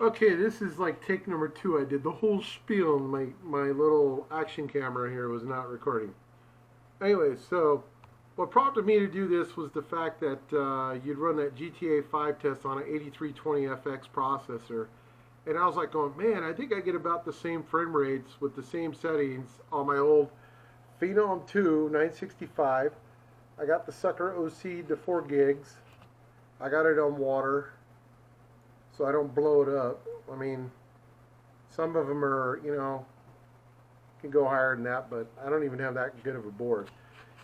Okay, this is like take number 2. I did the whole spiel and my little action camera here was not recording. Anyway, so what prompted me to do this was the fact that you'd run that GTA 5 test on an 8320FX processor. And I was like going, man, I think I get about the same frame rates with the same settings on my old Phenom II 965. I got the sucker OC'd to 4 gigs. I got it on water so I don't blow it up. I mean, some of them are, can go higher than that, but I don't even have that good of a board.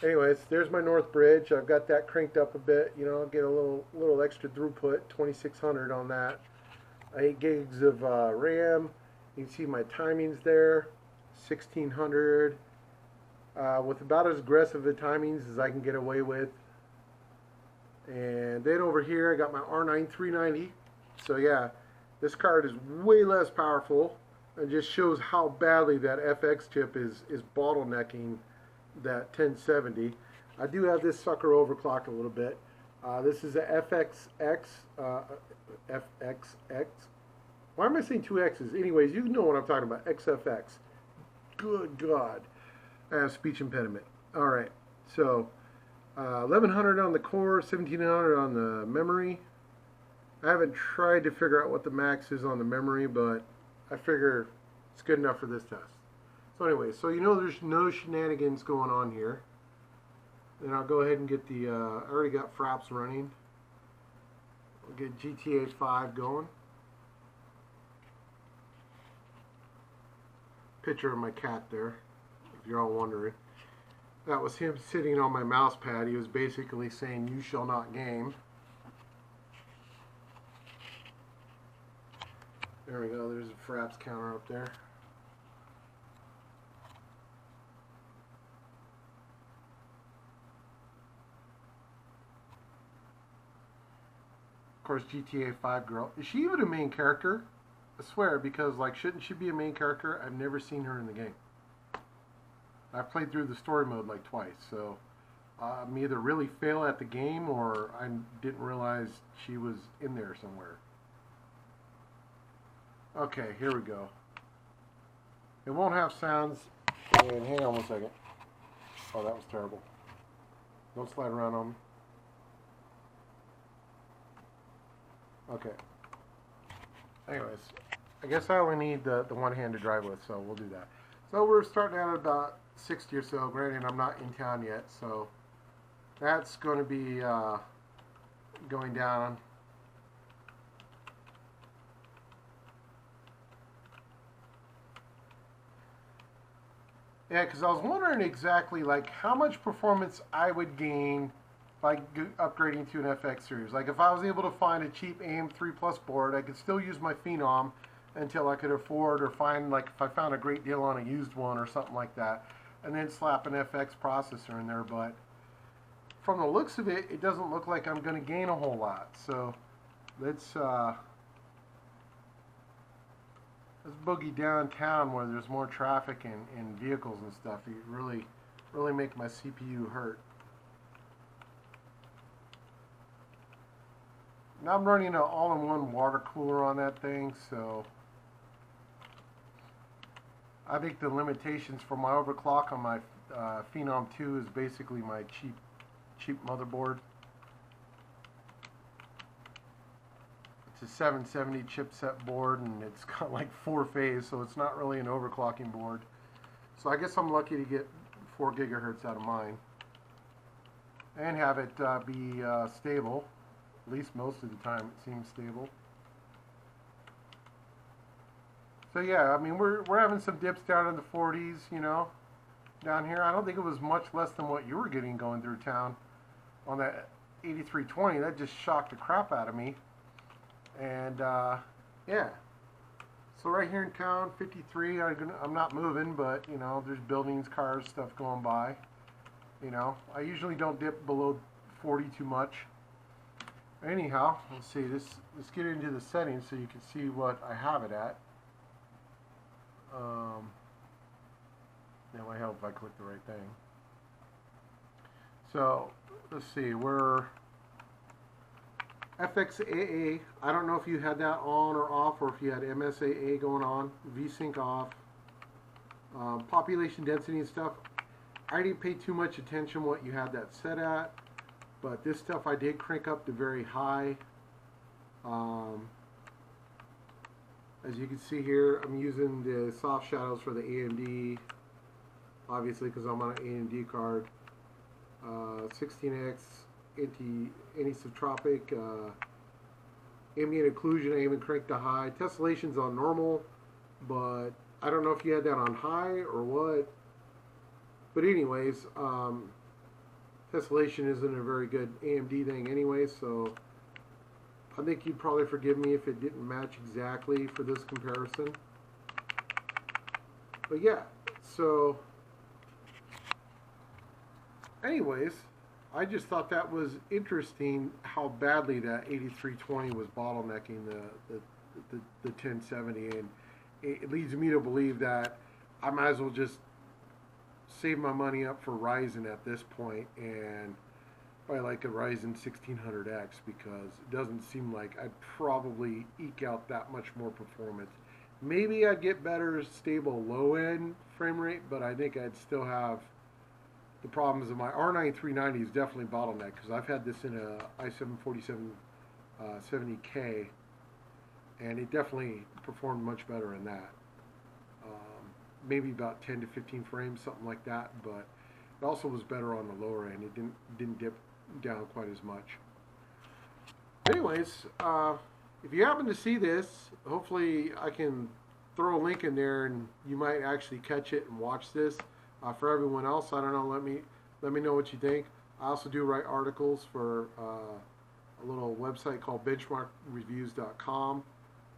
Anyways, there's my north bridge. I've got that cranked up a bit, get a little extra throughput, 2600 on that. 8 gigs of RAM. You can see my timings there, 1600. With about as aggressive a timings as I can get away with. And then over here I got my R9 390. So yeah, this card is way less powerful and just shows how badly that FX chip is bottlenecking that 1070. I do have this sucker overclocked a little bit. This is a FXX, FXX. Why am I saying two X's? Anyways, you know what I'm talking about, XFX. Good God. I have speech impediment. All right, so 1100 on the core, 1700 on the memory. I haven't tried to figure out what the max is on the memory, but I figure it's good enough for this test. So anyway, so there's no shenanigans going on here. Then I'll go ahead and get the, I already got fraps running. I'll get GTA 5 going. Picture of my cat there, if you're all wondering. That was him sitting on my mouse pad. He was basically saying, "You shall not game." There we go, there's a fraps counter up there. Of course, GTA 5 girl. Is she even a main character? I swear, because shouldn't she be a main character? I've never seen her in the game. I've played through the story mode like twice, so I'm either really fail at the game or I didn't realize she was in there somewhere. Okay, here we go. It won't have sounds. And hang on one second. Oh, that was terrible. Don't slide around on me. Okay. Anyways, I guess I only need the one hand to drive with, so we'll do that. So we're starting out at about 60 or so. Granted, I'm not in town yet, so that's going to be going down. Yeah, because I was wondering exactly how much performance I would gain by upgrading to an FX series. Like if I was able to find a cheap AIM 3 Plus board, I could still use my Phenom until I could afford or find if I found a great deal on a used one or something like that, and then slap an FX processor in there. But from the looks of it, it doesn't look like I'm going to gain a whole lot. So let's boogie downtown where there's more traffic and vehicles and stuff. It really make my CPU hurt. Now I'm running an all-in-one water cooler on that thing, so I think the limitations for my overclock on my Phenom II is basically my cheap motherboard. It's a 770 chipset board, and it's got 4-phase, so it's not really an overclocking board. So I guess I'm lucky to get 4 gigahertz out of mine and have it be stable. At least most of the time it seems stable. So yeah, I mean we're having some dips down in the 40s, down here. I don't think it was much less than what you were getting going through town on that 8320. That just shocked the crap out of me. And yeah, so right here in town, 53. I'm not moving, but there's buildings, cars, stuff going by. I usually don't dip below 40 too much. Anyhow, let's see. Let's get into the settings so you can see what I have it at. That might help if I click the right thing. So let's see. We're FXAA, I don't know if you had that on or off, or if you had MSAA going on, VSync off, population density and stuff. I didn't pay too much attention what you had that set at, but this stuff I did crank up to very high. As you can see here, I'm using the soft shadows for the AMD, obviously because I'm on an AMD card. 16x anisotropic, ambient occlusion I even cranked to high. Tessellation's on normal, but I don't know if you had that on high or what. But anyways, tessellation isn't a very good AMD thing anyway, so I think you'd probably forgive me if it didn't match exactly for this comparison. But yeah, so anyways, I just thought that was interesting how badly that 8320 was bottlenecking the 1070, and it leads me to believe that I might as well just save my money up for Ryzen at this point and buy like a Ryzen 1600X, because it doesn't seem like I'd probably eke out that much more performance. Maybe I'd get better stable low end frame rate, but I think I'd still have the problems of my R9 390 is definitely bottleneck, because I've had this in a i7 4770K, and it definitely performed much better in that. Maybe about 10 to 15 frames, something like that, but it also was better on the lower end. It didn't dip down quite as much. Anyways, if you happen to see this, hopefully I can throw a link in there and you might actually catch it and watch this. For everyone else, I don't know, let me know what you think. I also do write articles for a little website called benchmarkreviews.com.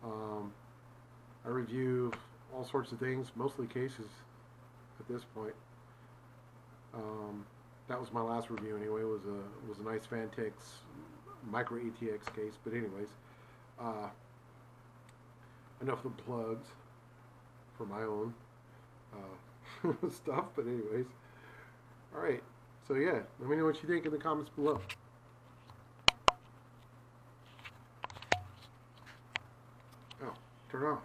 I review all sorts of things, mostly cases at this point. That was my last review anyway. It was a nice Vantex micro ATX case. But anyways, enough of the plugs for my own stuff. But anyways, all right. So yeah, let me know what you think in the comments below. Oh, turn off.